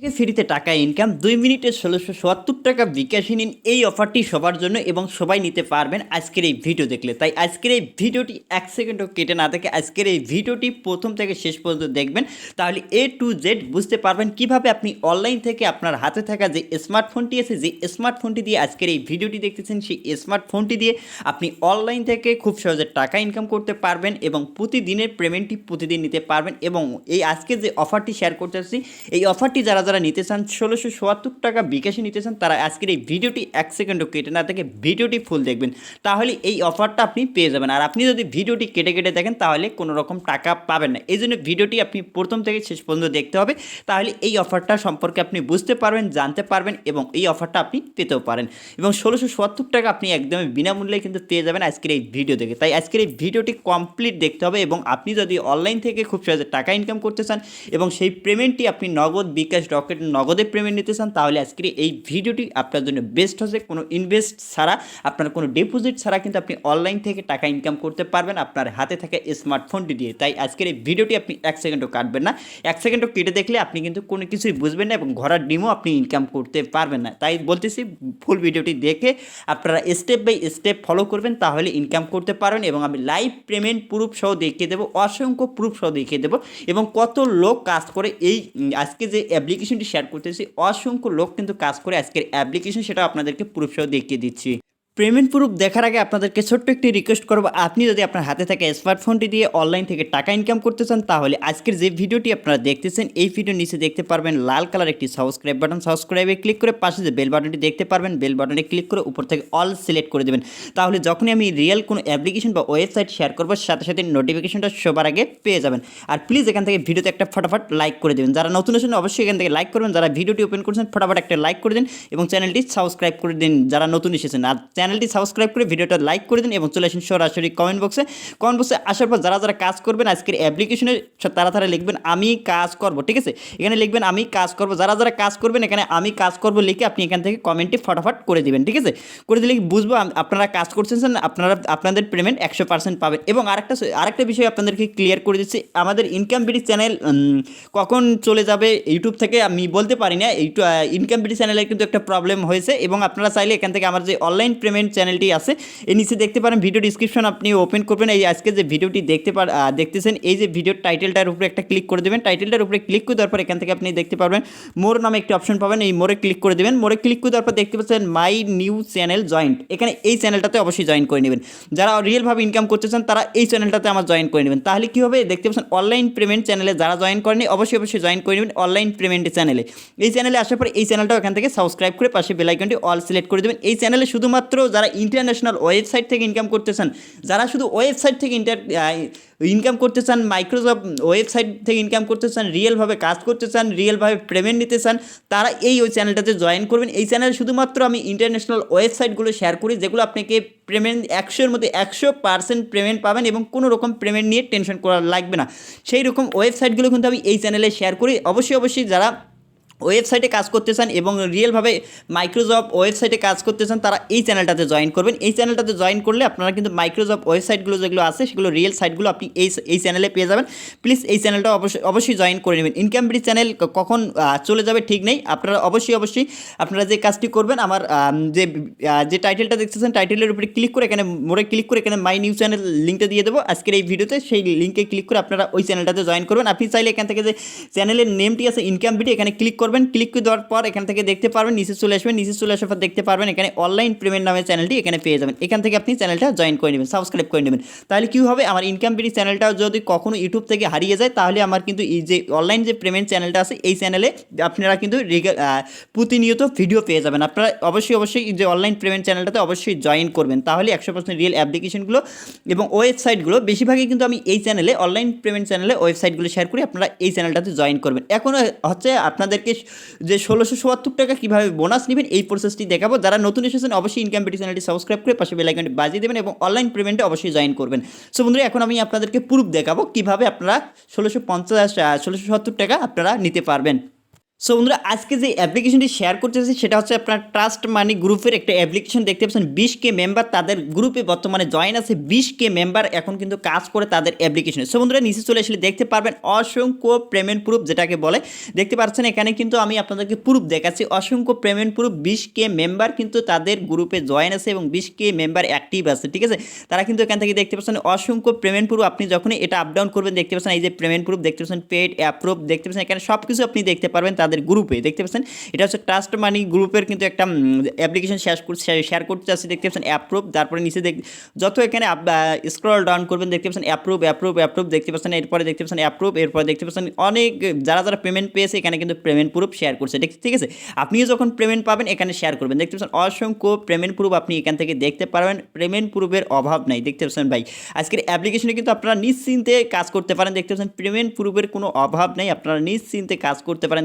থেকে ফ্রিতে টাকা ইনকাম 2 মিনিটে ১৬৭০ টাকা বিকাশে নিন। এই অফারটি সবার জন্য এবং সবাই নিতে পারবেন আজকের এই ভিডিও দেখলে। তাই আজকের এই ভিডিওটি 1 সেকেন্ডও কেটে না দেখে আজকের এই ভিডিওটি প্রথম থেকে শেষ পর্যন্ত দেখবেন, তাহলে A to Z বুঝতে পারবেন কিভাবে আপনি অনলাইন থেকে আপনার হাতে থাকা যে স্মার্টফোনটি আছে, যে স্মার্টফোনটি দিয়ে আজকের এই ভিডিওটি দেখতেছেন, সেই স্মার্টফোনটি দিয়ে আপনি অনলাইন থেকে খুব সহজে টাকা ইনকাম করতে পারবেন এবং প্রতিদিনের পেমেন্টটি প্রতিদিন নিতে পারবেন। এবং এই আজকে যে অফারটি শেয়ার করতে আসছি, এই অফারটি যারা যারা নিতে চান ১৬৭০ টাকা বিকাশে নিতে চান, তারা আজকের এই ভিডিওটি 1 সেকেন্ডও কেটে না থেকে ভিডিওটি ফুল দেখবেন, তাহলে এই অফারটা আপনি পেয়ে যাবেন। আর আপনি যদি ভিডিওটি কেটে কেটে দেখেন তাহলে কোনো রকম টাকা পাবেন না। এই জন্য ভিডিওটি আপনি প্রথম থেকে শেষ পর্যন্ত দেখতে হবে, তাহলে এই অফারটা সম্পর্কে আপনি বুঝতে পারবেন, জানতে পারবেন এবং এই অফারটা আপনি পেতেও পারেন। এবং ১৬৭০ টাকা আপনি একদমই বিনামূল্যে কিন্তু পেয়ে যাবেন আজকের এই ভিডিও দেখে। তাই আজকের এই ভিডিওটি কমপ্লিট দেখতে হবে এবং আপনি যদি অনলাইন থেকে খুব সহজে টাকা ইনকাম করতে চান এবং সেই পেমেন্টটি আপনি নগদ, বিকাশ, রকেট, নগদে পেমেন্ট নিতে চান, তাহলে আজকের এই ভিডিওটি আপনার জন্য বেস্ট হচ্ছে। কোনো ইনভেস্ট ছাড়া, আপনার কোনো ডিপোজিট ছাড়া কিন্তু আপনি অনলাইন থেকে টাকা ইনকাম করতে পারবেন আপনার হাতে থাকা স্মার্টফোনটি দিয়ে। তাই আজকের এই ভিডিওটি আপনি 1 সেকেন্ডও কাটবেন না। 1 সেকেন্ডও কেটে দেখলে আপনি কিন্তু কোনো কিছুই বুঝবেন না এবং ঘোড়ার ডিমও আপনি ইনকাম করতে পারবেন না। তাই বলতেছি, ফুল ভিডিওটি দেখে আপনারা স্টেপ বাই স্টেপ ফলো করবেন, তাহলে ইনকাম করতে পারবেন। এবং আমি লাইভ পেমেন্ট প্রুফ সহ দেখিয়ে দেবো, অসংখ্য প্রুফ সহ দেখিয়ে দেবো এবং কত লোক কাজ করে এই আজকে যে অ্যাপ্লিকেশনটি শেয়ার করতেছি, অসংখ্য লোক কিন্তু কাজ করে আজকের অ্যাপ্লিকেশন, সেটা আপনাদেরকে প্রুফ সহ দেখিয়ে দিচ্ছি। পেমেন্ট প্রুফ দেখার আগে আপনাদেরকে ছোট্ট একটি রিকোয়েস্ট করবো, আপনি যদি আপনার হাতে থাকা স্মার্টফোনটি দিয়ে অনলাইন থেকে টাকা ইনকাম করতে চান, তাহলে আজকের যে ভিডিওটি আপনারা দেখতেছেন, এই ভিডিওর নিচে দেখতে পারবেন লাল কালার একটি সাবস্ক্রাইব বাটন, সাবস্ক্রাইবে ক্লিক করে পাশে যে বেল বাটনটি দেখতে পারবেন, বেল বাটনে ক্লিক করে উপর থেকে অল সিলেক্ট করে দেবেন। তাহলে যখনই আমি রিয়েল কোনো অ্যাপ্লিকেশন বা ওয়েবসাইট শেয়ার করবো, সাথে সাথে নোটিফিকেশনটা সবার আগে পেয়ে যাবেন। আর প্লিজ এখান থেকে ভিডিওতে একটা ফটাফট লাইক করে দেবেন। যারা নতুন আছেন অবশ্যই এখান থেকে লাইক করবেন, যারা ভিডিওটি ওপেন করছেন ফটাফট একটা লাইক করে দিন এবং চ্যানেলটি সাবস্ক্রাইব করে দিন যারা নতুন এসেছেন। আর চ্যানেলটি সাবস্ক্রাইব করে ভিডিওটা লাইক করে দিন এবং চলে আসুন সরাসরি কমেন্ট বক্সে। কমেন্ট বক্সে আসার পর যারা যারা কাজ করবেন আজকের অ্যাপ্লিকেশনে, তারা তারা লিখবেন আমি কাজ করব, ঠিক আছে? এখানে লিখবেন আমি কাজ করব। যারা যারা কাজ করবেন এখানে আমি কাজ করব লিখে আপনি এখান থেকে কমেন্টে ফটাফট করে দিবেন, ঠিক আছে? করে দিলে বুঝবো আপনারা কাজ করছেন, আপনারা আপনাদের পেমেন্ট 100% পাবেন। এবং আরেকটা বিষয় আপনাদেরকে ক্লিয়ার করে দিচ্ছি, আমাদের ইনকাম বিডি চ্যানেল কখন চলে যাবে ইউটিউব থেকে আমি বলতে পারি না। ইনকাম বিডি চ্যানেলে কিন্তু একটা প্রবলেম হয়েছে এবং আপনারা চাইলে এখান থেকে আমার যে অনলাইন পেমেন্ট চ্যানেলটি আছে, এই নিচে দেখতে পারেন ভিডিও ডিসক্রিপশন, আপনি ওপেন করবেন, এই আজকে যে ভিডিওটি দেখতেছেন, এই যে ভিডিওর টাইটেলটার উপরে একটা ক্লিক করে দেবেন। টাইটেলটার উপরে ক্লিক করে দেওয়ার পর এখান থেকে আপনি দেখতে পারবেন মোর নামে একটি অপশন পাবেন, এই মোরে ক্লিক করে দেবেন। মোরে ক্লিক করে দেওয়ার পর দেখতে পাচ্ছেন মাই নিউ চ্যানেল জয়েন্ট, এখানে এই চ্যানেলটাতে অবশ্যই জয়েন করে নেবেন। যারা রিয়েলভাবে ইনকাম করতে চান তারা এই চ্যানেলটাতে আমার জয়েন করে নেবেন। তাহলে কী হবে, দেখতে পাচ্ছেন অনলাইন পেমেন্ট চ্যানেলে যারা জয়েন করেনি অবশ্যই জয়েন করে নেবেন অনলাইন পেমেন্ট চ্যানেলে। এই চ্যানেলে আসার পর এই চ্যানেলটাও এখান থেকে সাবস্ক্রাইব করে পাশে বেল আইকনটি অল সিলেক্ট করে দেবেন। এই চ্যানেলে শুধুমাত্র যারা ইন্টারন্যাশনাল ওয়েবসাইট থেকে ইনকাম করতে চান, যারা শুধু ওয়েবসাইট থেকে ইনকাম করতে চান, মাইক্রোসফট ওয়েবসাইট থেকে ইনকাম করতে চান, রিয়েলভাবে কাজ করতে চান, রিয়েলভাবে পেমেন্ট নিতে চান, তারা ওই চ্যানেলটাতে জয়েন করবেন। এই চ্যানেলে শুধুমাত্র আমি ইন্টারন্যাশনাল ওয়েবসাইটগুলো শেয়ার করি, যেগুলো আপনাকে পেমেন্ট 100-এর মধ্যে 100% পেমেন্ট পাবেন এবং কোনো রকম পেমেন্ট নিয়ে টেনশন করা লাগবে না। সেই রকম ওয়েবসাইটগুলো কিন্তু আমি এই চ্যানেলে শেয়ার করি। অবশ্যই যারা ওয়েবসাইটে কাজ করতে চান এবং রিয়েলভাবে মাইক্রোসফট ওয়েবসাইটে কাজ করতে চান, তারা এই চ্যানেলটাতে জয়েন করবেন। এই চ্যানেলটাতে জয়েন করলে আপনারা কিন্তু মাইক্রোসফট ওয়েবসাইটগুলো যেগুলো আছে, সেগুলো রিয়েল সাইটগুলো আপনি এই চ্যানেলে পেয়ে যাবেন। প্লিজ এই চ্যানেলটা অবশ্যই জয়েন করে নেবেন। ইনকাম বিডি চ্যানেল কখন চলে যাবে ঠিক নেই, আপনারা অবশ্যই আপনারা যে কাজটি করবেন, আমার যে টাইটেলটা দেখতেছেন, টাইটেলের উপরে ক্লিক করে এখানে মোড়ে ক্লিক করে এখানে মাই নিউ চ্যানেল লিঙ্কটা দিয়ে দেবো আজকের এই ভিডিওতে, সেই লিঙ্কে ক্লিক করে আপনারা ওই চ্যানেলটাতে জয়েন করবেন। আপনি চাইলে এখান থেকে যে চ্যানেলের নেমটি আছে ইনকাম বিডি, এখানে ক্লিক করবেন। ক্লিক করে দেওয়ার পর এখান থেকে দেখতে পারবেন নিচে চলে আসবেন, নিচে চলে আসার পর দেখতে পারবেন এখানে অনলাইন পেমেন্ট নামে চ্যানেলটি এখানে পেয়ে যাবেন। এখান থেকে আপনি চ্যানেলটা জয়েন করে নেবেন, সাবস্ক্রাইব করে নেবেন। তাহলে কী হবে, আমার ইনকাম বিডি চ্যানেলটা যদি কখনো ইউটিউব থেকে হারিয়ে যায়, তাহলে আমার কিন্তু এই যে অনলাইন যে পেমেন্ট চ্যানেলটা আছে, এই চ্যানেলে আপনারা কিন্তু প্রতিনিয়ত ভিডিও পেয়ে যাবেন। আপনারা অবশ্যই যে অনলাইন পেমেন্ট চ্যানেলটাতে অবশ্যই জয়েন করবেন, তাহলে 100% রিয়েল অ্যাপ্লিকেশনগুলো এবং ওয়েবসাইটগুলো, বেশিরভাগই কিন্তু আমি এই চ্যানেলে অনলাইন পেমেন্ট চ্যানেলে ওয়েবসাইটগুলো শেয়ার করি, আপনারা এই চ্যানেলটাতে জয়েন করবেন। এখন হচ্ছে আপনাদেরকে যে ১৬৭০ টাকা কীভাবে বোনাস নেবেন এই প্রসেসটি দেখাবো। যারা নতুন এসেছেন অবশ্যই ইনকাম বিডি চ্যানেলটি সাবস্ক্রাইব করে পাশে বেল আইকনটি বাজিয়ে দেবেন এবং অনলাইন পেমেন্টে অবশ্যই জয়েন করবেন। সো বন্ধুরা, এখন আমি আপনাদেরকে প্রুফ দেখাবো কীভাবে আপনারা ১৬৭০ টাকা আপনারা নিতে পারবেন। সো বন্ধুরা আজকে যে অ্যাপ্লিকেশনটি শেয়ার করতেছি সেটা হচ্ছে আপনার ট্রাস্ট মানি গ্রুপের একটা অ্যাপ্লিকেশন দেখতে পাচ্ছেন 20K মেম্বার তাদের গ্রুপে বর্তমানে জয়েন আছে 20K মেম্বার এখন কিন্তু কাজ করে তাদের অ্যাপ্লিকেশনে। সো বন্ধুরা নিচে চলে আসলে দেখতে পারবেন অসংখ্য পেমেন্ট প্রুফ যেটাকে বলে দেখতে পাচ্ছেন এখানে কিন্তু আমি আপনাদেরকে প্রুফ দেখাচ্ছি অসংখ্য পেমেন্ট প্রুফ 20K মেম্বার কিন্তু তাদের গ্রুপে জয়েন আছে এবং 20K মেম্বার অ্যাক্টিভ আছে, ঠিক আছে। তারা কিন্তু এখান থেকে দেখতে পাচ্ছেন অসংখ্য পেমেন্ট প্রুফ আপনি যখনই এটা আপ ডাউন করবেন দেখতে পাচ্ছেন এই যে পেমেন্ট প্রুফ দেখতে পাচ্ছেন পেড অ্যাপ্রুভ দেখতে পাচ্ছেন এখানে সব কিছু আপনি দেখতে পারবেন তাদের গ্রুপে দেখতে পাচ্ছেন। এটা হচ্ছে ট্রাস্ট মানি গ্রুপের কিন্তু একটা অ্যাপ্লিকেশন শেয়ার করতে চাচ্ছি দেখতে পাচ্ছেন অ্যাপ্রুভ তারপরে নিচে যত এখানে স্ক্রল ডাউন করবেন দেখতে পাচ্ছেন অ্যাপ্রুভ অ্যাপ্রুভ অ্যাপ্রুভ দেখতে পাচ্ছেন এরপরে দেখতে পাচ্ছেন অ্যাপ্রুভ এরপরে দেখতে পাচ্ছেন অনেক যারা পেমেন্ট পেয়েছে এখানে কিন্তু পেমেন্ট প্রুফ শেয়ার করছে ঠিক আছে। আপনিও যখন পেমেন্ট পাবেন এখানে শেয়ার করবেন দেখতে পাচ্ছেন অসংখ্য পেমেন্ট প্রুফ আপনি এখান থেকে দেখতে পারবেন পেমেন্ট প্রুফের অভাব নাই দেখতে পাচ্ছেন ভাই। আজকের অ্যাপ্লিকেশনে কিন্তু আপনারা নিশ্চিন্তে কাজ করতে পারেন দেখতে পাচ্ছেন পেমেন্ট প্রুফের কোনো অভাব নেই আপনারা নিশ্চিন্তে কাজ করতে পারেন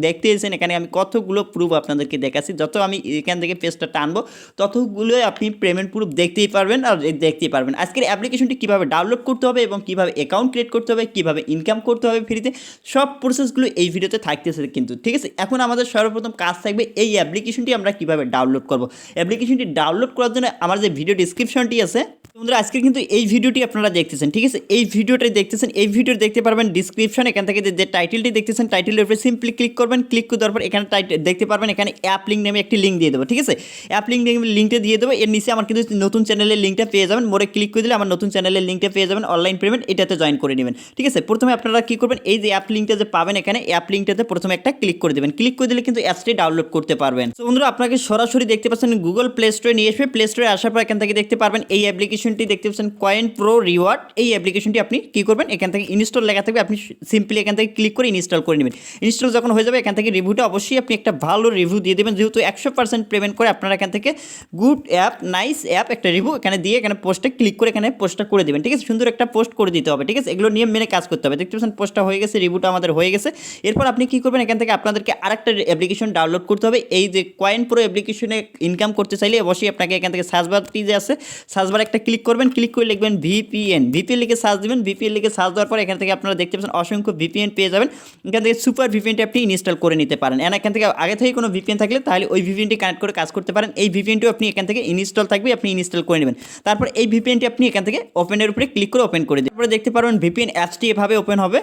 দেখতেছেন এখানে আমি কতগুলো প্রুফ আপনাদেরকে দেখাচ্ছি যত আমি এখান থেকে পেজটা টানবো ততগুলোই আপনি পেমেন্ট প্রুফ দেখতেই পারবেন আর দেখতেই পারবেন। আজকের অ্যাপ্লিকেশনটি কীভাবে ডাউনলোড করতে হবে এবং কীভাবে অ্যাকাউন্ট ক্রিয়েট করতে হবে কীভাবে ইনকাম করতে হবে ফ্রিতে সব প্রসেসগুলো এই ভিডিওতে থাকতেছে কিন্তু ঠিক আছে। এখন আমাদের সর্বপ্রথম কাজ থাকবে এই অ্যাপ্লিকেশনটি আমরা কীভাবে ডাউনলোড করব। অ্যাপ্লিকেশনটি ডাউনলোড করার জন্য আমার যে ভিডিও ডিসক্রিপশনটি আছে বন্ধুরা আজকে কিন্তু এই ভিডিওটি আপনারা দেখতেছেন ঠিক আছে। এই ভিডিওটাই দেখতেছেন এই ভিডিও দেখতে পারবেন ডিসক্রিপশন এখান থেকে যে টাইটেলটি দেখতেছেন টাইটেলের উপরে সিম্পলি ক্লিক করবেন ক্লিক করে দেওয়ার পর এখানে দেখতে পারবেন এখানে অ্যাপ লিঙ্ক নামে একটি লিঙ্ক দিয়ে দেবো ঠিক আছে। অ্যাপ লিঙ্কটা দিয়ে দেবো এর নিচে আমার কিন্তু নতুন চ্যানেলের লিঙ্কটা পেয়ে যাবেন মোড়ে ক্লিক করে দিলে আমার নতুন চ্যানেলের লিঙ্কটা পেয়ে যাবেন অনলাইন পেমেন্ট এটাতে জয়েন করে নেবেন ঠিক আছে। প্রথমে আপনারা কী করবেন এই যে অ্যাপ লিঙ্কটা যে পাবেন এখানে অ্যাপ লিঙ্কটাতে প্রথমে একটা ক্লিক করে দেবেন ক্লিক করে দিলে কিন্তু অ্যাপসটি ডাউনলোড করতে পারবেন। তো বন্ধুরা আপনাকে সরাসরি দেখতে পাচ্ছেন গুগল প্লে স্টোরে নিয়ে আসবে প্লে স্টোরে আসার পর এখান থেকে দেখতে পারবেন এই অ্যাপ্লিকেশনটি দেখতে পাচ্ছেন কয়েন প্রো রিওয়ার্ড এই অ্যাপ্লিকেশনটি আপনি কী করবেন এখান থেকে ইনস্টল লেখা থাকবে আপনি সিম্পলি এখান থেকে ক্লিক করে ইনস্টল করে নেবেন। ইনস্টল যখন হয়ে যাবে এখান থেকে রিভিউটা অবশ্যই আপনি একটা ভালো রিভিউ দিয়ে দেবেন যেহেতু 100% পেমেন্ট করে আপনারা এখান থেকে গুড অ্যাপ নাইস অ্যাপ একটা রিভিউ এখানে দিয়ে এখানে পোস্টে ক্লিক করে এখানে পোস্টটা করে দেবেন ঠিক আছে। সুন্দর একটা পোস্ট করে দিতে হবে ঠিক আছে। এগুলো নিয়ম মেনে কাজ করতে হবে দেখতে পাচ্ছেন পোস্টটা হয়ে গেছে রিভিউটা আমাদের হয়ে গেছে। এরপর আপনি কী করবেন এখান থেকে আপনাদেরকে আরেকটা অ্যাপ্লিকেশন ডাউনলোড করতে হবে এই যে কয়েন প্রো অ্যাপ্লিকেশনে ইনকাম করতে চাইলে অবশ্যই আপনাকে এখান থেকে সার্চবারটি যে আছে সার্চবার একটা ক্লিক করবেন ক্লিক করে লিখবেন ভিপিএন লিখে সার্চ দেবেন ভিপিএন লিখে সার্চ দেওয়ার পর এখান থেকে আপনারা দেখতে পাচ্ছেন অসংখ্য ভিপিএন পেয়ে যাবেন। এখান থেকে সুপার ভিপিএনটি আপনি ইনস্টল করে নিতে পারেন এখান থেকে আগে থেকে কোনো ভিপিএন থাকলে তাহলে ওই ভিপিএনটি কানেক্ট করে কাজ করতে পারেন। এই ভিপিএনটিও আপনি এখান থেকে ইনস্টল থাকবে আপনি ইনস্টল করে নেবেন। তারপর এই ভিপিএনটি আপনি এখান থেকে ওপেনের উপরে ক্লিক করে ওপেন করে দিন তারপরে দেখতে পারবেন ভিপিএন অ্যাপসটি এভাবে ওপেন হবে।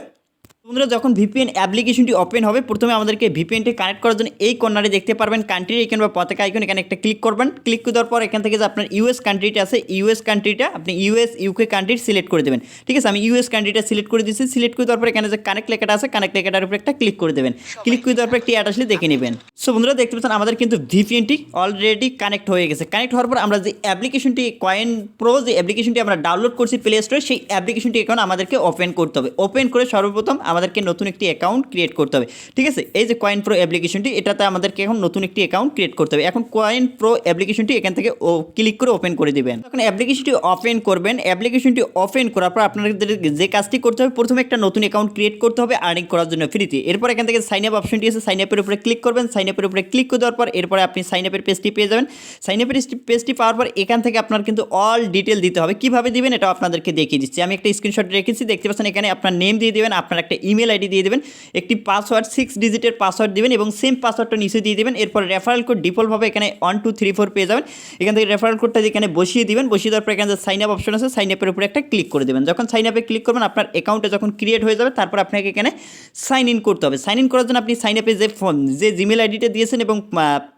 বন্ধুরা যখন ভিপিএন অ্যাপ্লিকেশনটি ওপেন হবে প্রথমে আমাদেরকে ভিপিএনটি কানেক্ট করার জন্য এই কর্নারে দেখতে পারবেন কান্ট্রি আইকন বা পতাকা আইকন এখানে একটা ক্লিক করবেন ক্লিক করে দেওয়ার পর এখান থেকে যে আপনার ইউএস কান্ট্রিটা আছে ইউএস কান্ট্রিটা আপনি ইউকে কান্ট্রি সিলেক্ট করে দেবেন ঠিক আছে। আমি ইউএস কান্ট্রিটা সিলেক্ট করে দিচ্ছি সিলেক্ট করে দেওয়ার পর এখানে যে কানেক্ট লেখাটা আছে কানেক্ট লেখাটার উপরে একটা ক্লিক করে দেবেন ক্লিক করে দেওয়ার পর একটি অ্যাড আসলে দেখে নেবেন। সো বন্ধুরা দেখতে পাচ্ছেন আমাদের কিন্তু ভিপিএনটি অলরেডি কানেক্ট হয়ে গেছে। কানেক্ট হওয়ার পর আমরা যে অ্যাপ্লিকেশনটি কয়েন প্রো যে অ্যাপ্লিকেশনটি আমরা ডাউনলোড করছি প্লে স্টোরে সেই অ্যাপ্লিকেশনটি এখন আমাদেরকে ওপেন করতে হবে। ওপেন করে সর্বপ্রথম আমাদেরকে নতুন একটি অ্যাকাউন্ট ক্রিয়েট করতে হবে ঠিক আছে। এই যে কয়েন প্রো অ্যাপ্লিকেশনটি এটাতে আমাদেরকে এখন নতুন একটি অ্যাকাউন্ট ক্রিয়েট করতে হবে। এখন কয়েন প্রো অ্যাপ্লিকেশনটি এখান থেকে ক্লিক করে ওপেন করে দিবেন। এখন অ্যাপ্লিকেশনটি ওপেন করবেন অ্যাপ্লিকেশনটি ওপেন করার পর আপনাদের যে কাজটি করতে হবে প্রথমে একটা নতুন অ্যাকাউন্ট ক্রিয়েট করতে হবে আর্নিং করার জন্য ফ্রিতে। এরপর এখান থেকে সাইন আপ অপশনটি আছে সাইন আপের উপরে ক্লিক করবেন সাইন আপের উপরে ক্লিক করে দেওয়ার পর এরপরে আপনি সাইন আপের পেজটি পেয়ে যাবেন। সাইন আপের পেজটি পাওয়ার পর এখান থেকে আপনার কিন্তু অল ডিটেল দিতে হবে কীভাবে দিবেন এটা আপনাদেরকে দেখিয়ে দিচ্ছি। আমি একটা স্ক্রিনশট রেখেছি দেখতে পাচ্ছেন এখানে আপনার নেম দিয়ে দেবেন আপনার একটা ইমেল আইডি দিয়ে দেবেন একটি পাসওয়ার্ড 6 ডিজিটের পাসওয়ার্ড দিবেন এবং সেম পাসওয়ার্ডটা নিচে দিয়ে দেবেন। এরপর রেফারেল কোড ডিফল্টভাবে এখানে 1 2 3 4 পেয়ে যাবেন। এখান থেকে রেফারেল কোডটা এখানে বসিয়ে দিবেন বসিয়ে দেওয়ার পর এখানে যে সাইন আপ অপশন আছে সাইন আপের উপরে একটা ক্লিক করে দেবেন। যখন সাইন আপে ক্লিক করবেন আপনার অ্যাকাউন্টে যখন ক্রিয়েট হয়ে যাবে তারপর আপনাকে এখানে সাইন ইন করতে হবে। সাইন ইন করার জন্য আপনি সাইন আপে যে জিমেল আইডিটা দিয়েছেন এবং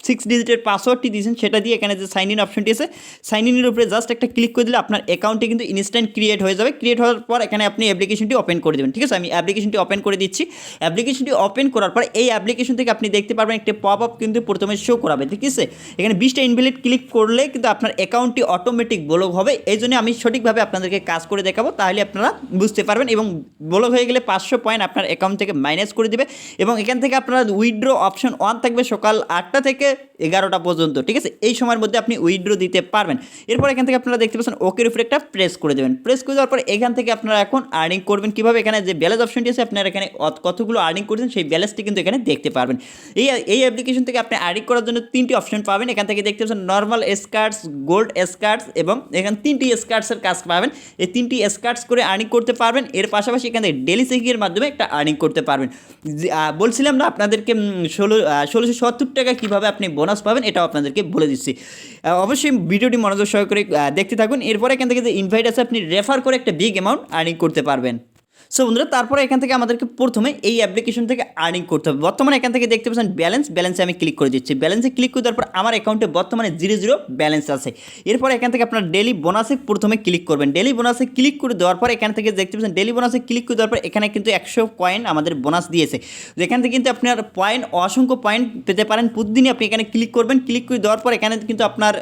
6 ডিজিটের পাসওয়ার্ডটি দিয়েছেন সেটা দিয়ে এখানে যে সাইন ইন অপশনটি আছে সাইন ইনের উপরে জাস্ট একটা ক্লিক করে দিলে আপনার অ্যাকাউন্টে কিন্তু ইনস্ট্যান্ট ক্রিয়েট হয়ে যাবে। ক্রিয়েট হওয়ার পর এখানে আপনি অ্যাপ্লিকেশনটি ওপেন করে দেবেন ঠিক আছে। আমি অ্যাপ্লিকেশনটি ওপেন করে দিচ্ছি। অ্যাপ্লিকেশনটি ওপেন করার পর এই অ্যাপ্লিকেশন থেকে আপনি দেখতে পারবেন একটা পপ আপ কিন্তু প্রথমে শো করাবে ঠিক আছে। এখানে 20টা ইনভ্যালিড ক্লিক করলে কিন্তু আপনার অ্যাকাউন্টটি অটোমেটিক ব্লক হবে। এই জন্য আমি সঠিকভাবে আপনাদেরকে কাজ করে দেখাবো তাহলে আপনারা বুঝতে পারবেন এবং ব্লক হয়ে গেলে 500 পয়েন্ট আপনার অ্যাকাউন্ট থেকে মাইনাস করে দেবে এবং এখান থেকে আপনারা উইথড্র অপশন অন থাকবে থাকবে সকাল 8টা থেকে 11টা পর্যন্ত, ঠিক আছে। এই সময়ের মধ্যে আপনি উইথড্র দিতে পারবেন। এরপর এখান থেকে আপনারা দেখতে পাচ্ছেন ওকের উপরে একটা প্রেস করে দেবেন। প্রেস করে দেওয়ার পর এখান থেকে আপনারা এখন আর্নিং করবেন কীভাবে, এখানে যে ব্যালেন্স অপশনটি আছে আপনারা এখানে কতগুলো আর্নিং করেছেন সেই ব্যালেন্সটি কিন্তু এখানে দেখতে পারবেন। এই অ্যাপ্লিকেশন থেকে আপনি আর্নিং করার জন্য 3টি অপশন পাবেন। এখান থেকে দেখতে পাচ্ছেন নর্মাল স্কার্টস, গোল্ড স্কার্টস এবং এখানে 3টি স্কার্টসের কাজ পাবেন। এই 3টি স্কার্টস করে আর্নিং করতে পারবেন। এর পাশাপাশি এখান থেকে ডেলি চেকিংয়ের মাধ্যমে একটা আর্নিং করতে পারবেন। বলছিলাম না আপনাদেরকে 1670 টাকা কীভাবে আপনি বোনাস পাবেন, এটাও আপনাদেরকে বলে দিচ্ছি। অবশ্যই ভিডিওটি মনোযোগ সহকারে দেখতে থাকুন। এরপরে এখান থেকে যে ইনভাইট আছে আপনি রেফার করে একটা বিগ অ্যামাউন্ট আর্নিং করতে পারবেন। সো বন্ধুরা, তারপরে এখান থেকে আমাদেরকে প্রথমে এই অ্যাপ্লিকেশন থেকে আর্নিং করতে হবে। বর্তমানে এখান থেকে দেখতে পাচ্ছেন ব্যালেন্সে আমি ক্লিক করে দিচ্ছি। ব্যালেন্সে ক্লিক করে দেওয়ার পর আমার অ্যাকাউন্টে বর্তমানে 0 ব্যালেন্স আছে। এরপর এখান থেকে আপনার ডেলি বোনাসে প্রথমে ক্লিক করবেন। ডেলি বোনাসে ক্লিক করে দেওয়ার পর এখান থেকে দেখতে পাচ্ছেন ডেলি বোনাসে ক্লিক করে দেওয়ার পর এখানে কিন্তু 100 কয়েন আমাদের বোনাস দিয়েছে। যেখান থেকে কিন্তু আপনার অসংখ্য পয়েন্ট পেতে পারেন। প্রতিদিনই আপনি এখানে ক্লিক করবেন। ক্লিক করে দেওয়ার পর এখানে কিন্তু আপনার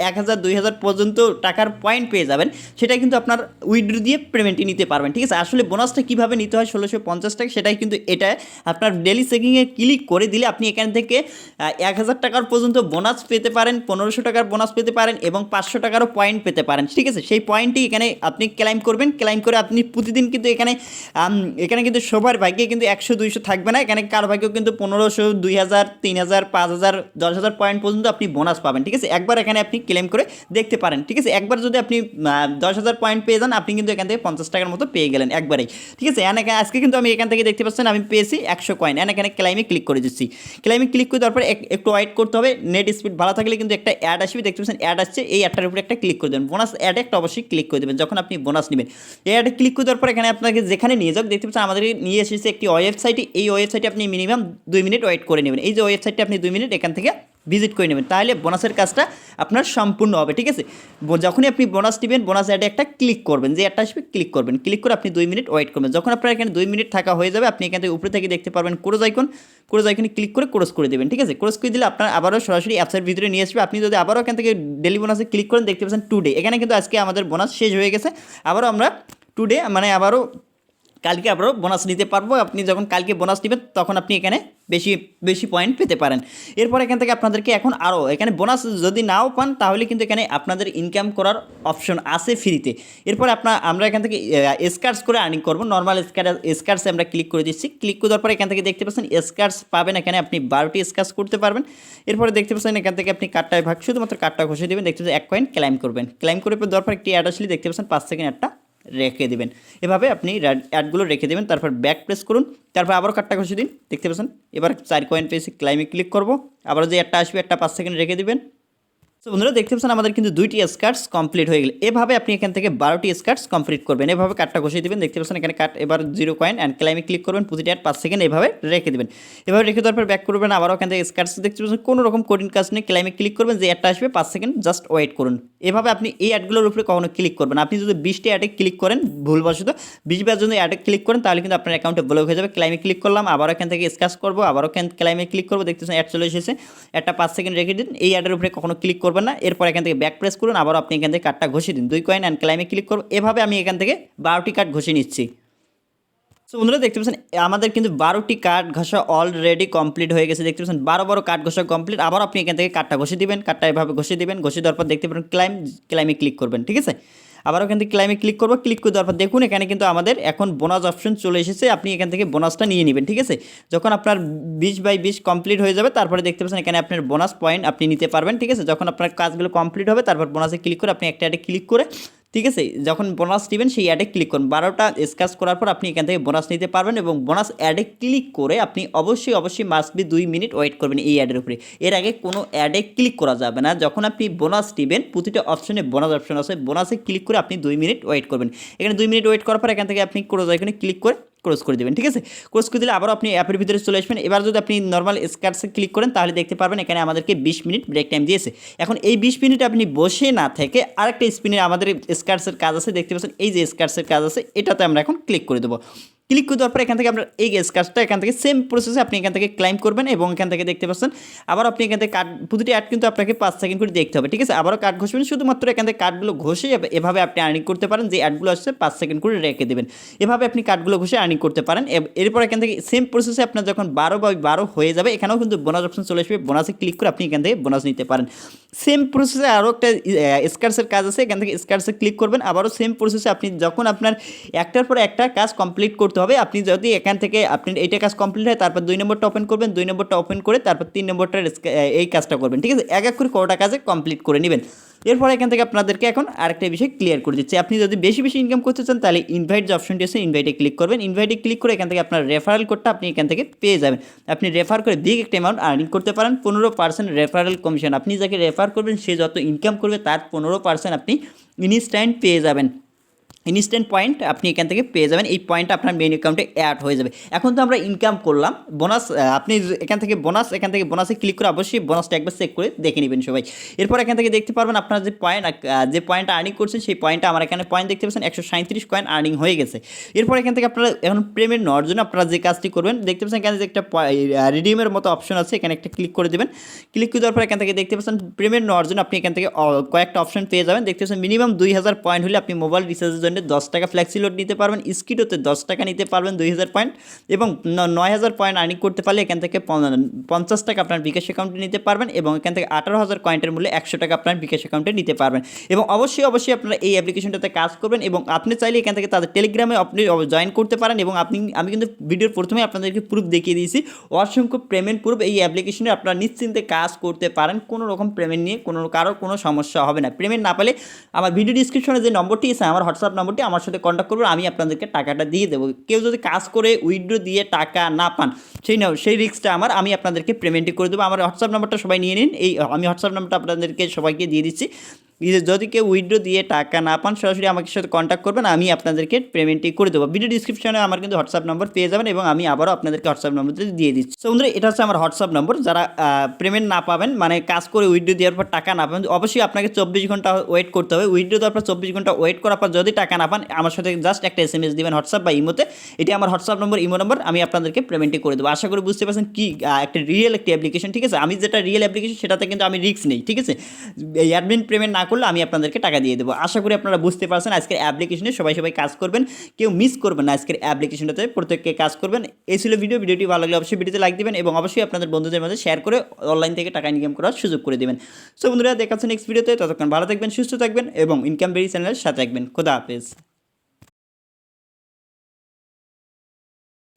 1000 2000 পর্যন্ত টাকার পয়েন্ট পেয়ে যাবেন। সেটা কিন্তু আপনার উইথড্র দিয়ে পেমেন্টই নিতে পারবেন, ঠিক আছে। আসলে বোনাসটা কীভাবে নিতে হয় 1650 টাকা, সেটাই কিন্তু এটা আপনার ডেলি চেকিংয়ে ক্লিক করে দিলে আপনি এখান থেকে 1000 টাকার পর্যন্ত বোনাস পেতে পারেন, 1500 টাকার বোনাস পেতে পারেন এবং 500 টাকারও পয়েন্ট পেতে পারেন, ঠিক আছে। সেই পয়েন্টটি এখানে আপনি ক্লাইম করবেন। ক্লাইম করে আপনি প্রতিদিন কিন্তু এখানে কিন্তু সবার ভাগ্যে কিন্তু 100 200 থাকবে না। এখানে কার ভাগ্যেও কিন্তু 1500 2000 3000 5000 10,000 পয়েন্ট পর্যন্ত আপনি বোনাস পাবেন, ঠিক আছে। একবার এখানে আপনি ক্লেম করে দেখতে পারেন, ঠিক আছে। একবার যদি আপনি 10,000 পয়েন্ট পেয়ে যান আপনি কিন্তু এখান থেকে 50 টাকার মতো পেয়ে গেলেন একবারেই, ঠিক আছে। আজকে কিন্তু আমি এখান থেকে দেখতে পাচ্ছেন আমি পেয়েছি 100 কয়েন। এখানে ক্লাইমে ক্লিক করে দিচ্ছি। ক্লাইমে ক্লিক করে দেওয়ার পর একটু ওয়েট করতে হবে। নেট স্পিড ভালো থাকলে কিন্তু একটা অ্যাড আসবে, দেখতে পাচ্ছেন অ্যাড আসছে। এই অ্যাডটার উপরে একটা ক্লিক করে দেবেন। বোনাস অ্যাডে একটা অবশ্যই ক্লিক করে দেবেন যখন আপনি বোনাস নেবেন। এই অ্যাডে ক্লিক করে দেওয়ার পর এখানে আপনাকে যেখানে নিয়ে যাক, দেখতে পাচ্ছেন আমাদের নিয়ে এসেছে একটি ওয়েবসাইটে। এই ওয়েবসাইটে আপনি মিনিমাম 2 মিনিট ওয়েট করে নেবেন। এই যে ওয়েবসাইটে আপনি 2 মিনিট এখান থেকে ভিজিট করে নেবেন, তাহলে বোনাসের কাজটা আপনার সম্পূর্ণ হবে, ঠিক আছে। যখনই আপনি বোনাস নেবেন বোনাস অ্যাডে একটা ক্লিক করবেন, যে অ্যাডটা আসবে ক্লিক করবেন। ক্লিক করে আপনি 2 মিনিট ওয়েট করবেন। যখন আপনার এখানে 2 মিনিট থাকা হয়ে যাবে আপনি এখান থেকে উপরে থেকে দেখতে পারবেন ক্রস আইকনে ক্লিক করে ক্রস করে দেবেন, ঠিক আছে। ক্রস করে দিলে আপনার আবারও সরাসরি অ্যাপসের ভিতরে নিয়ে আসবে। আপনি যদি আবারও এখান থেকে ডেলি বোনাসে ক্লিক করেন, দেখতে পাচ্ছেন টুডে। এখানে কিন্তু আজকে আমাদের বোনাস শেষ হয়ে গেছে। আবারও আমরা টুডে মানে আবারও কালকে আবারও বোনাস নিতে পারবো। আপনি যখন কালকে বোনাস নেবেন তখন আপনি এখানে বেশি পয়েন্ট পেতে পারেন। এরপর এখান থেকে আপনাদেরকে এখন আরও এখানে বোনাস যদি নাও পান তাহলে কিন্তু এখানে আপনাদের ইনকাম করার অপশন আছে ফ্রিতে। এরপর আমরা এখান থেকে স্কার্টস করে আর্নিং করবো। নর্মাল স্কার্টসে আমরা ক্লিক করে দিচ্ছি। ক্লিক করে দেওয়ার পর এখান থেকে দেখতে পাচ্ছেন স্কার্টস পাবেন। এখানে আপনি 12টি স্কার্টস করতে পারবেন। এরপরে দেখতে পাচ্ছেন এখান থেকে আপনি কার্ডটায় শুধুমাত্র কার্ডটা ঘষে দেবেন। দেখতে পাচ্ছেন 1 কয়েন ক্লাইম করবেন। ক্লাইম করে দেওয়ার পর একটি অ্যাড আসলে দেখতে পাচ্ছেন 5 সেকেন্ড একটা রেখে দেবেন। এভাবে আপনি অ্যাডগুলো রেখে দেবেন। তারপর ব্যাক প্রেস করুন। তারপর আবার কার্ডটা ঘষে দিন। দেখতে পাচ্ছেন এবার 4 কয়েন পেয়েছি। ক্লাইমে ক্লিক করব। আবার যে একটা আসবে একটা 5 সেকেন্ড রেখে দেবেন। তো বন্ধুরা দেখতে পাচ্ছেন আমাদের কিন্তু 2টি স্কার্টস কমপ্লিট হয়ে গেল। এভাবে আপনি এখান থেকে 12টি স্কার্টস কমপ্লিট করবেন। এভাবে কার্ডটা ঘষিয়ে দেবেন। দেখতে পাচ্ছেন এখানে কার্ড এবার 0 কয়েন অ্যান্ড ক্লাইমে ক্লিক করবেন। প্রতিটি অ্যাড 5 সেকেন্ড এভাবে রেখে দেবেন। এভাবে রেখে দেওয়ার পর ব্যাক করবেন। আবারও এখান থেকে স্কার্টস দেখতে পাচ্ছেন কোনো রকম কঠিন কাজ নেই। ক্লাইমে ক্লিক করবেন। যে অ্যাডটা আসবে 5 সেকেন্ড জাস্ট ওয়েট করুন। এভাবে আপনি এই অ্যাডগুলোর উপরে কখনো ক্লিক করবেন। আপনি যদি 20টি অ্যাডে ক্লিক করেন ভুলবশত 20 বার যদি অ্যাডে ক্লিক করেন তাহলে কিন্তু আপনার অ্যাকাউন্টে ব্লক হয়ে যাবে। ক্লাইমে ক্লিক করলাম। আবারও এখান থেকে স্কার্টস করবো। আবারও ক্লাইমে ক্লিক করবো। দেখতে পাচ্ছেন অ্যাড চলে এসেছে। একটা 5 সেকেন্ড রেখে দিন। এই অ্যাডের উপরে কখনো ক্লিক করবেন না। এরপর এখান থেকে ব্যাক প্রেস করুন। আবার আপনি এখান থেকে কার্ডটা ঘষে দিন। 2 কয়েন অ্যান্ড ক্লাইমে ক্লিক করুন। এভাবে আমি এখান থেকে 12টি কার্ড ঘষে নিচ্ছি। সো বন্ধুরা দেখতে পাচ্ছেন আমাদের কিন্তু 12টি কার্ড ঘষা অলরেডি কমপ্লিট হয়ে গেছে। দেখতে পাচ্ছেন 12 কার্ড ঘষা কমপ্লিট। আবার আপনি এখান থেকে কার্ডটা ঘষে দিবেন। কার্ডটা এভাবে ঘষে দিবেন। ঘষে দেওয়ার পর দেখতে পাবেন ক্লাইমে ক্লিক করবেন, ঠিক আছে। আবার এখান থেকে ক্লাইমে ক্লিক করবো। ক্লিক করে দেওয়ার পর দেখুন এখানে কিন্তু আমাদের এখন বোনাস অপশন চলে এসেছে। আপনি এখান থেকে বোনাসটা নিয়ে নেবেন, ঠিক আছে। যখন আপনার 20/20 কমপ্লিট হয়ে যাবে তারপরে দেখতে পাচ্ছেন এখানে আপনার বোনাস পয়েন্ট আপনি নিতে পারবেন, ঠিক আছে। যখন আপনার কাজগুলো কমপ্লিট হবে তারপর বোনাসে ক্লিক করে আপনি একটা অ্যাডে ক্লিক করে, ঠিক আছে, যখন বোনাস নেবেন সেই অ্যাডে ক্লিক করুন। 12টা স্ক্র্যাচ করার পর আপনি এখান থেকে বোনাস নিতে পারবেন এবং বোনাস অ্যাডে ক্লিক করে আপনি অবশ্যই মাস্ট বি 2 মিনিট ওয়েট করবেন এই অ্যাডের উপরে। এর আগে কোনো অ্যাডে ক্লিক করা যাবে না। যখন আপনি বোনাস নেবেন প্রতিটা অপশনে বোনাস অপশন আছে, বোনাসে ক্লিক করে আপনি 2 মিনিট ওয়েট করবেন। এখানে 2 মিনিট ওয়েট করার পর এখান থেকে আপনি এখানে ক্লিক করে ক্রস করে দেবেন, ঠিক আছে। ক্রস করে দিলে আবারও আপনি অ্যাপের ভিতরে চলে আসবেন। এবার যদি আপনি নর্মাল স্কার্টসে ক্লিক করেন তাহলে দেখতে পারবেন এখানে আমাদেরকে 20 মিনিট ব্রেক টাইম দিয়েছে। এখন এই 20 মিনিট আপনি বসে না থেকে আরেকটা স্পিনে আমাদের স্কার্টসের কাজ আছে, দেখতে পাচ্ছেন এই যে স্কার্টসের কাজ আছে এটাতে আমরা এখন ক্লিক করে দেবো। ক্লিক করে দেওয়ার পর এখান থেকে আপনার এই কাজটা এখান থেকে সেম প্রসেসে আপনি এখান থেকে ক্লাইম করবেন এবং এখান থেকে দেখতে পাচ্ছেন আবার আপনি এখান থেকে কার্ড প্রতিটি অ্যাড কিন্তু আপনাকে 5 সেকেন্ড করে দেখতে হবে, ঠিক আছে। আবারও কার্ড ঘষবেন, শুধুমাত্র এখান থেকে কার্ডগুলো ঘষে এভাবে আপনি আর্নিং করতে পারেন। যে অ্যাডগুলো আসছে 5 সেকেন্ড করে রেখে দেবেন, এভাবে আপনি কার্ডগুলো ঘষে আর্নিং করতে পারেন। এরপর এখান থেকে সেম প্রসেসে আপনার যখন 12/12 হয়ে যাবে এখানেও কিন্তু বোনাস অপশন চলে আসবে, বোনাসে ক্লিক করে আপনি এখান থেকে বোনাস নিতে পারেন। সেম প্রসেসে আরও একটা স্কার্সের কাজ আছে, এখান থেকে স্কার্সে ক্লিক করবেন। আবারও সেম প্রসেসে আপনি যখন আপনার একটার পর একটা কাজ কমপ্লিট করতে হবে, আপনি যদি এখান থেকে আপনি এইটা কাজ কমপ্লিট হয় তারপর 2 নম্বরটা ওপেন করবেন, 2 নম্বরটা ওপেন করে তারপর 3 নম্বরটার এই কাজটা করবেন, ঠিক আছে। এক এক করে কোটা কাজে কমপ্লিট করে নেবেন। এরপর এখান থেকে আপনাদেরকে এখন আরেকটা বিষয় ক্লিয়ার করে দিচ্ছি। আপনি যদি বেশি বেশি ইনকাম করতে চান তাহলে ইনভাইট যে অপশনটি আছে ইনভাইটে ক্লিক করবেন। ইনভাইটে ক্লিক করে এখান থেকে আপনার রেফারেল কোডটা আপনি এখান থেকে পেয়ে যাবেন। আপনি রেফার করে বিগ একটা অ্যামাউন্ট আর্নিং করতে পারেন। 15% রেফারেল কমিশন, আপনি যাকে রেফার করবেন সে যত ইনকাম করবে তার 15% আপনি ইনস্ট্যান্ট পেয়ে যাবেন। ইনস্ট্যান্ট পয়েন্ট আপনি এখান থেকে পেয়ে যাবেন, এই পয়েন্টটা আপনার মেইন অ্যাকাউন্টে অ্যাড হয়ে যাবে। এখন তো আমরা ইনকাম করলাম, বোনাস আপনি এখান থেকে বোনাসে ক্লিক করে অবশ্যই বোনাসটা একবার চেক করে দেখে নেবেন সবাই। এরপর এখান থেকে দেখতে পারবেন আপনার যে পয়েন্টটা আর্নিং করছেন সেই পয়েন্টটা আমার এখানে পয়েন্ট দেখতে পাচ্ছেন 137 কয়েন আর্নিং হয়ে গেছে। এরপর এখান থেকে আপনারা এখন পেমেন্ট নেওয়ার জন্য আপনারা যে কাজটি করবেন দেখতে পাচ্ছেন এখানে যে একটা রিডিমের মতো অপশন আছে, এখানে একটা ক্লিক করে দেবেন। ক্লিক করে দেওয়ার পর এখান থেকে দেখতে পাচ্ছেন পেমেন্ট নেওয়ার জন্য আপনি এখান থেকে কয়েকটা অপশন পেয়ে যাবেন। দেখতে পাচ্ছেন মিনিমাম 2000 পয়েন্ট হলে আপনি মোবাইল রিচার্জের জন্য 10 টাকা ফ্লেক্সি লোড নিতে পারবেন, স্কিডোতে 10 টাকা নিতে পারবেন 2000 পয়েন্ট, এবং 9000 পয়েন্ট আর্নিং করতে পারলে এখান থেকে 50 টাকা আপনার বিকাশ অ্যাকাউন্টে নিতে পারবেন, এবং এখান থেকে 18000 পয়েন্টের মূল্যে 100 টাকা আপনার বিকাশ অ্যাকাউন্টে নিতে পারবেন। এবং অবশ্যই আপনারা এই অ্যাপ্লিকেশনটাতে কাজ করবেন, এবং আপনি চাইলে এখান থেকে তাদের টেলিগ্রামে আপনি জয়েন করতে পারেন। এবং আমি কিন্তু ভিডিওর প্রথমে আপনাদেরকে প্রুফ দেখিয়ে দিয়েছি, অসংখ্য পেমেন্ট প্রুফ। এই অ্যাপ্লিকেশনে আপনারা নিশ্চিন্তে কাজ করতে পারেন, কোনো রকম পেমেন্ট নিয়ে কারোর কোনো সমস্যা হবে না। পেমেন্ট না পেলে আমার ভিডিও ডিসক্রিপশনে যে নম্বরটি আছে আমার হোয়াটসঅ্যাপ নম্বরটি, আমার সাথে কন্ট্যাক্ট করবেন, আমি আপনাদেরকে টাকাটা দিয়ে দেবো। কেউ যদি কাজ করে উইথড্র দিয়ে টাকা না পান সেই রিস্কটা আমি আপনাদেরকে পেমেন্টই করে দেবো। আমার হোয়াটসঅ্যাপ নাম্বারটা সবাই নিয়ে নিন, আমি হোয়াটসঅ্যাপ নাম্বারটা আপনাদেরকে সবাইকে দিয়ে দিচ্ছি। যদি কেউ উইথড্র দিয়ে টাকা না পান সরাসরি আমাকে সাথে কন্ট্যাক্ট করবেন, আমি আপনাদেরকে পেমেন্টই করে দেবো। ভিডিও ডিসক্রিপশনে আমার কিন্তু হোয়াটসঅ্যাপ নম্বর পেয়ে যাবেন, এবং আমি আবারও আপনাদেরকে হোয়াটসঅ্যাপ নম্বর দিয়ে দিচ্ছি। তো বন্ধুরা এটা হচ্ছে আমার হোয়াটসঅ্যাপ নম্বর। যারা পেমেন্ট না পাবেন, মানে কাজ করে উইথড্র দেওয়ার পর টাকা না পাবেন, অবশ্যই আপনাকে 24 ঘন্টা ওয়েট করতে হবে। উইথড্র দেওয়ার পর 24 ঘন্টা ওয়েট করার পর যদি টাকা না পান আমার সাথে জাস্ট একটা SMS দিবেন হোয়াটসঅ্যাপ বা ইমোতে। এটি আমার হোয়াটসঅ্যাপ নম্বর, ইমো নম্বর, আমি আপনাদেরকে পেমেন্টই করে দেবো। আশা করি বুঝতে পারছেন কি একটা রিয়েল একটি অ্যাপ্লিকেশন, ঠিক আছে। আমি যেটা রিয়েল অ্যাপ্লিকেশন সেটাতে কিন্তু আমি রিস্ক নেই, ঠিক আছে। এই অ্যাডমিন পেমেন্ট না করলে আমি আপনাদেরকে টাকা দিয়ে দেবো। আশা করি আপনারা বুঝতে পারছেন। আজকের অ্যাপ্লিকেশনে সবাই কাজ করবেন, কেউ মিস করবেন না। আজকের অ্যাপ্লিকেশনটাতে প্রত্যেককে কাজ করবেন। এই ছিল ভিডিওটি ভালো লাগলে অবশ্যই ভিডিওতে লাইক দিবেন, এবং অবশ্যই আপনাদের বন্ধুদের মধ্যে শেয়ার করে অনলাইন থেকে টাকা ইনকাম করার সুযোগ করে দেবেন। সো বন্ধুরা দেখাচ্ছেন নেক্সট ভিডিওতে, ততক্ষণ ভালো থাকবেন, সুস্থ থাকবেন, এবং ইনকাম বেরি চ্যানেলের সাথে থাকবেন। খোদা হাফেজ।